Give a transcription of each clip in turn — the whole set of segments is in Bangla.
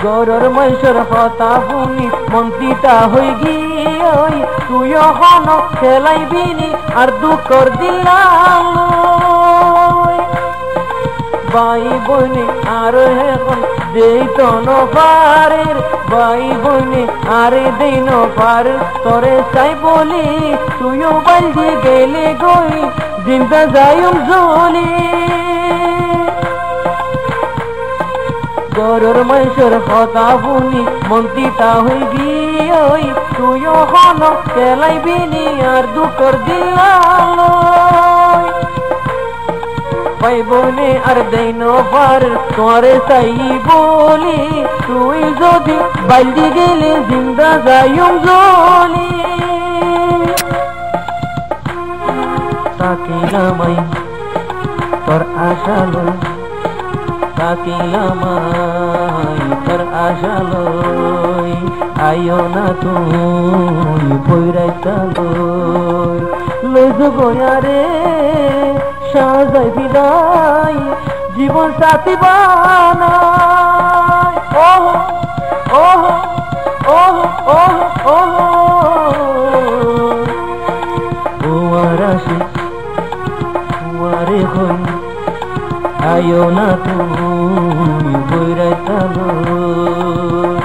গরর মৈশর হতা বুনি মন্ত্রিতা হই গিয়ে তুইও হন খেলাইবিনি আর দুঃখর দিলাম ভাই বইনে আর এখন দেই তো নপারের ভাই বইনে আরে দেই নপার তরে চাই বলি তুইও বালদি গেলে গই জিন্দা যাইম জলি গরর মৈশর হতা বুনি মন্ত্রিতা হই গিয়ে তুইও হন খেলাইবিনি আর দুঃখর দিলাম ভাই বনে আর দেন পার তোরে চাই বলি তুই যদি বালদি গেলে জিন্দা যাইম জলি তাকিলামাই তোর আশা লই তাকিলামাই তোর আশা লই আইও না তুই বইরাইতা লই লই গয়ারে সাজাই বিদায় জীবন সাথী বানাই ওহ ওহ ওহ ওহ ওহ ওয়ার আসে ওয়ারে হই আইও না তুই বইরাইতা লই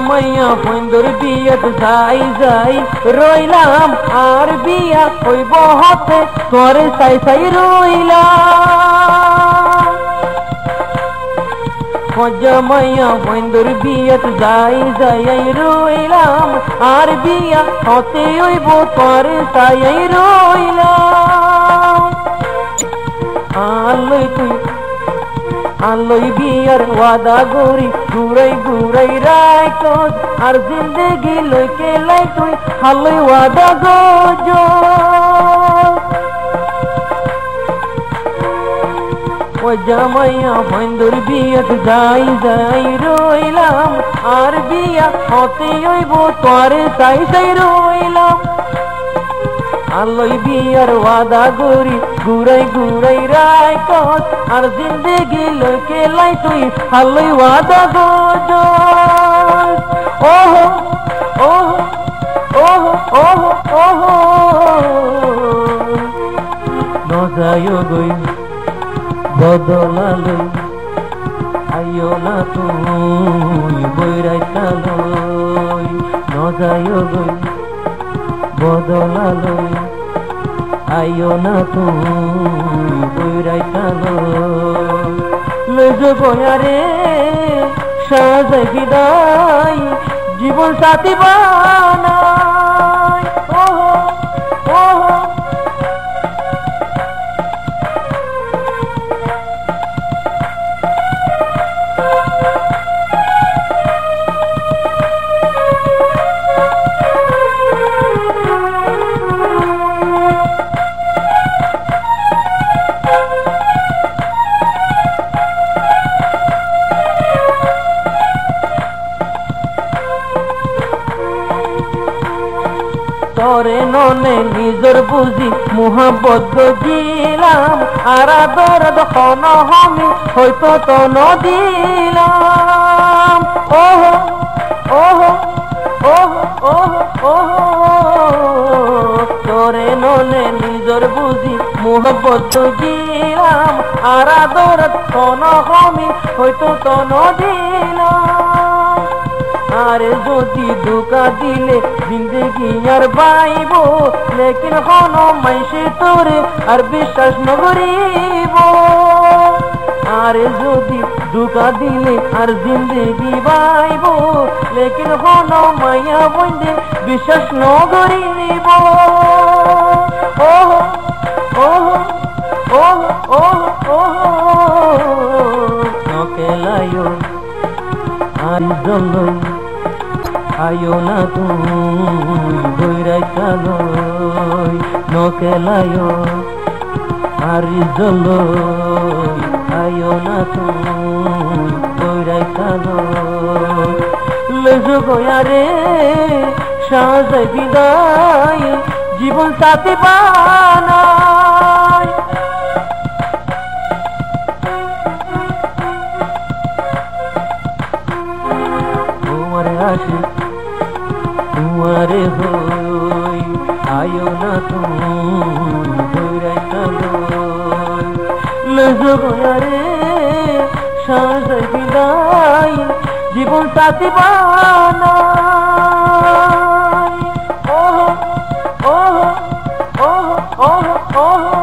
মাইয়া বন্ধুর বিয়াত যাই যাই রইলাম আর বিয়া হইব হতে তোরে চাই চাই রইলাম মাইয়া বন্ধুর বিয়াত যাই যাই রইলাম আর বিয়া হতে হইব তোরে চাই রইলাম আলই তুই আলই বিয়ার ওয়াদা গরি ঘুরাই ঘুরাই রাইত আর জিন্দগি লইকে লাই তুই হালই ওয়াদা গজ ও জামাইয়া বন্ধুর বিয়াত যাই যাই রইলাম আর বিয়া হতে হইব তোরে চাই চাই রইলাম আলই বিয়ার ওয়াদা গরি ঘুরাই ঘুরাই রাইত আর জিন্দগি লইকে লাই তুই হালই ওয়াদা গজ ওহ ওহ ওহ ওহ ওহ নজায় গই বদলালই আইও না তুই বইরাইতা লই নজায় গই বদলালই আইও না তুই বইরাইতা লই গয়ারে সাজাই বিদায় জীবন সাথী বানাই ওহ ওহ তোরে ননে নিজর বুঝি মোহাম্মত গজিলাম আর আদর দখন আমি হয়তো তো নদিলাম ওহ ওহ ওহ ওহ ওহ তোরে ননে নিজর বুঝি মোহাম্মত গজিলাম আর আদর দখন আমি হয়তো তো নদিলাম আরে যদি ধোকা দিলে জিন্দগি আর পাইব লেকিন হন মাইসে তোরে আর বিশ্বাস নগরিব আরে যদি ধোকা দিলে আর জিন্দগি পাইব লেকিন হন মাইয়া বন্ধে বিশ্বাস নগরিব ওহ ওহ ওহ নকেলায় আরি জল আয়ো না তুমি দৌড়াই চালো লেজো গয়ারে সাজাই বিদায় জীবন সাথী বানাই তোমারে আসি তোমারে হই আয়ো না তুমি দৌড়াই চালো লেজো গয়ারে সাজাই বিদায় জীবন সাথী বানাই ওহ ওহ ওহ ওহ ওহ